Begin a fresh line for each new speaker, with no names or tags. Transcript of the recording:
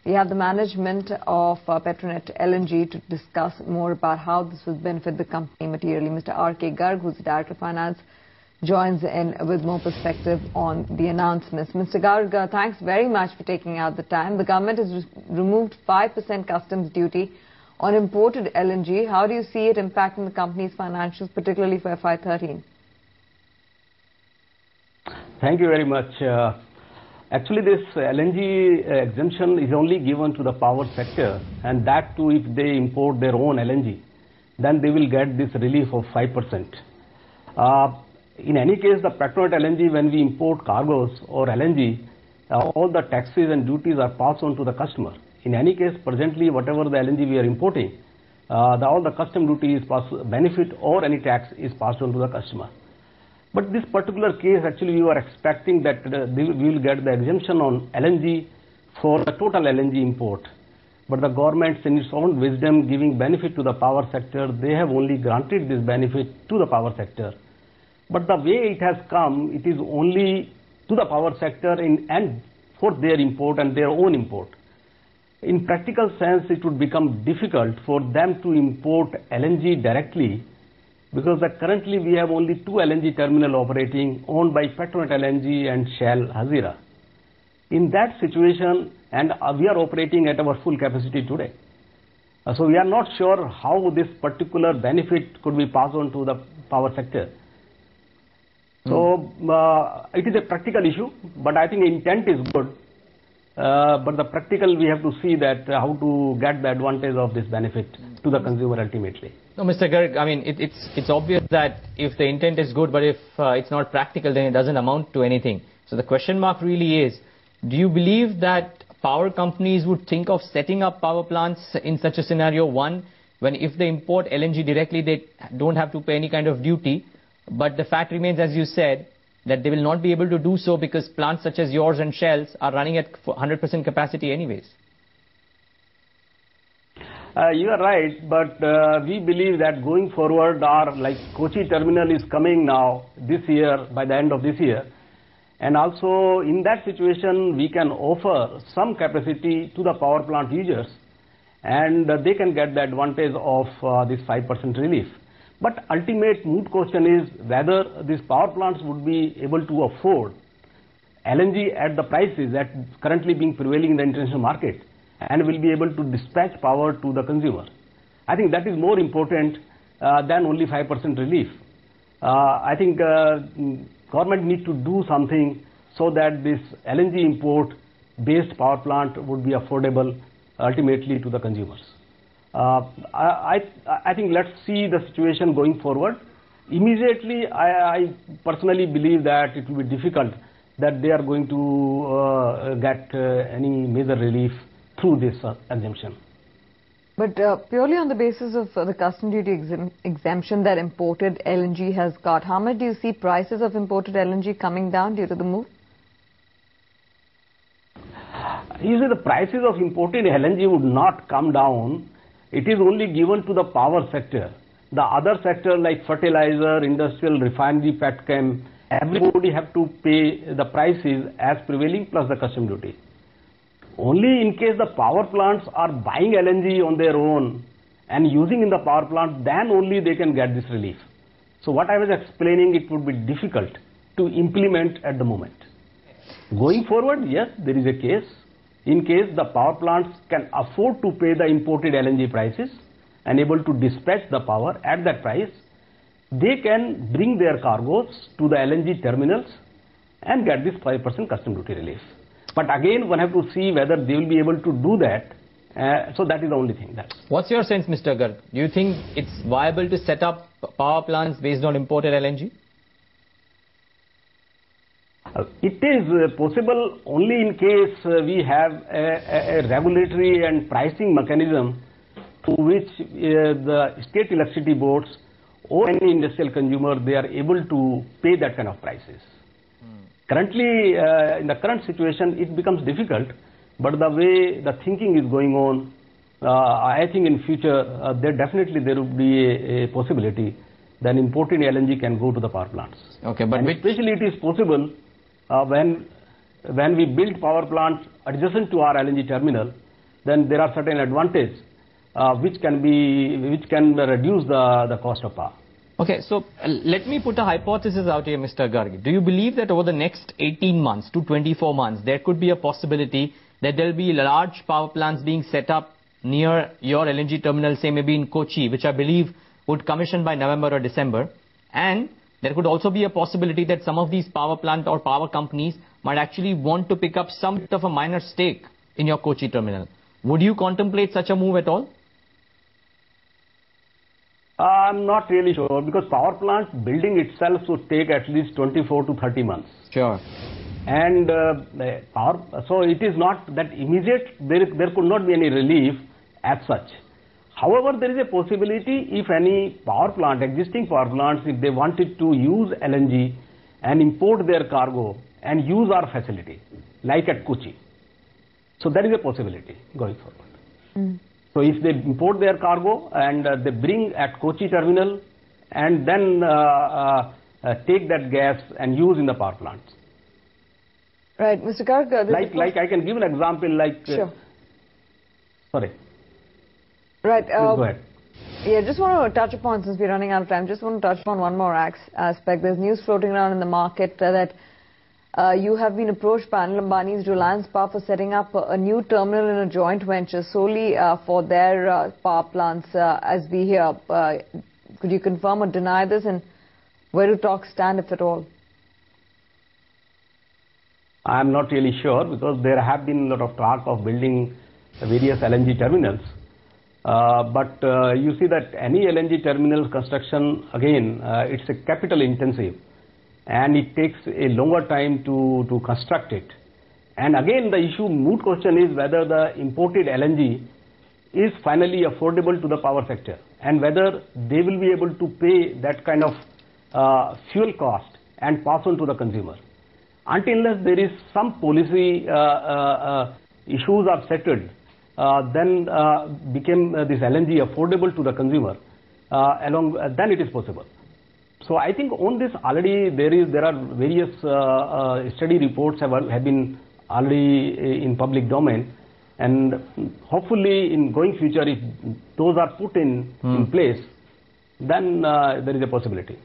We have the management of Petronet LNG to discuss more about how this will benefit the company materially. Mr. R.K. Garg, who's the Director of Finance, joins in with more perspective on the announcements. Mr. Garg, thanks very much for taking out the time. The government has removed 5% customs duty on imported LNG. How do you see it impacting the company's financials, particularly for FY13?
Thank you very much. Actually, this LNG exemption is only given to the power sector, and that too if they import their own LNG, then they will get this relief of 5%. In any case, the Petronet LNG, when we import cargoes or LNG, all the taxes and duties are passed on to the customer. In any case, presently, whatever the LNG we are importing, all the custom duty is benefit or any tax is passed on to the customer. But this particular case, actually, we were expecting that we will get the exemption on LNG for the total LNG import. But the government, in its own wisdom, giving benefit to the power sector, they have only granted this benefit to the power sector. But the way it has come, it is only to the power sector and for their import and their own import. In practical sense, it would become difficult for them to import LNG directly, because currently we have only 2 LNG terminals operating owned by Petronet LNG and Shell Hazira. In that situation, and we are operating at our full capacity today. So we are not sure how this particular benefit could be passed on to the power sector. So it is a practical issue, but I think intent is good. But the practical, we have to see that how to get the advantage of this benefit to the consumer ultimately.
No, Mr. Garg, I mean, it's obvious that if the intent is good, but if it's not practical, then it doesn't amount to anything. So the question mark really is, do you believe that power companies would think of setting up power plants in such a scenario? One, when if they import LNG directly, they don't have to pay any kind of duty. But the fact remains, as you said, that they will not be able to do so because plants such as yours and Shell's are running at 100% capacity anyways.
You are right, but we believe that going forward, our like Kochi terminal is coming now this year, by the end of this year. And also in that situation, we can offer some capacity to the power plant users, and they can get the advantage of this 5% relief. But ultimate moot question is whether these power plants would be able to afford LNG at the prices that currently being prevailing in the international market, and will be able to dispatch power to the consumer. I think that is more important than only 5% relief. I think government needs to do something so that this LNG import based power plant would be affordable ultimately to the consumers. I think let's see the situation going forward. Immediately, I personally believe that it will be difficult that they are going to get any major relief through this exemption.
But purely on the basis of the custom duty exemption that imported LNG has got, how much do you see prices of imported LNG coming down due to the move?
Usually the prices of imported LNG would not come down. It is only given to the power sector. The other sector like fertilizer, industrial, refinery, petchem, everybody have to pay the prices as prevailing plus the custom duty. Only in case the power plants are buying LNG on their own and using in the power plant, then only they can get this relief. So what I was explaining, it would be difficult to implement at the moment. Going forward, yes, there is a case. In case the power plants can afford to pay the imported LNG prices and able to dispatch the power at that price, they can bring their cargoes to the LNG terminals and get this 5% custom duty relief. But again, one have to see whether they will be able to do that. So that is the only thing.
What's your sense, Mr. Garg? Do you think it's viable to set up power plants based on imported LNG?
It is possible only in case we have a regulatory and pricing mechanism to which the state electricity boards or any industrial consumer, they are able to pay that kind of prices. Currently, in the current situation, it becomes difficult, but the way the thinking is going on, I think in future, there will be a possibility that imported LNG can go to the power plants.
Okay, but
especially it is possible when we build power plants adjacent to our LNG terminal, then there are certain advantages which can reduce the cost of power.
Okay, so let me put a hypothesis out here, Mr. Garg. Do you believe that over the next 18 months to 24 months, there could be a possibility that there will be large power plants being set up near your LNG terminal, say maybe in Kochi, which I believe would commission by November or December, and there could also be a possibility that some of these power plant or power companies might actually want to pick up some bit of a minor stake in your Kochi terminal. Would you contemplate such a move at all?
I'm not really sure, because power plant building itself would take at least 24 to 30 months.
Sure.
And so it is not that immediate, there could not be any relief as such. However, there is a possibility if any power plant, existing power plants, if they wanted to use LNG and import their cargo and use our facility, like at Kochi. So that is a possibility going forward. So if they import their cargo and they bring at Kochi terminal and then take that gas and use in the power plants.
Right, Mr. Garg.
Like I can give an example like...
Sure.
Sorry.
Right.
Go ahead.
Yeah, just want to touch upon, since we're running out of time, just want to touch upon one more aspect. There's news floating around in the market that you have been approached by Anil Ambani's Reliance Power for setting up a new terminal in a joint venture solely for their power plants, as we hear. Could you confirm or deny this, and where do talks stand, if at all?
I'm not really sure, because there have been a lot of talk of building various LNG terminals. But you see that any LNG terminal construction, again, it's a capital intensive, and it takes a longer time to construct it. And again, the moot question is whether the imported LNG is finally affordable to the power sector, and whether they will be able to pay that kind of fuel cost and pass on to the consumer. Until unless there is some policy issues are settled, then became this LNG affordable to the consumer, then it is possible. So I think on this already there are various study reports have been already in public domain, and hopefully in going future, if those are put in place, then there is a possibility.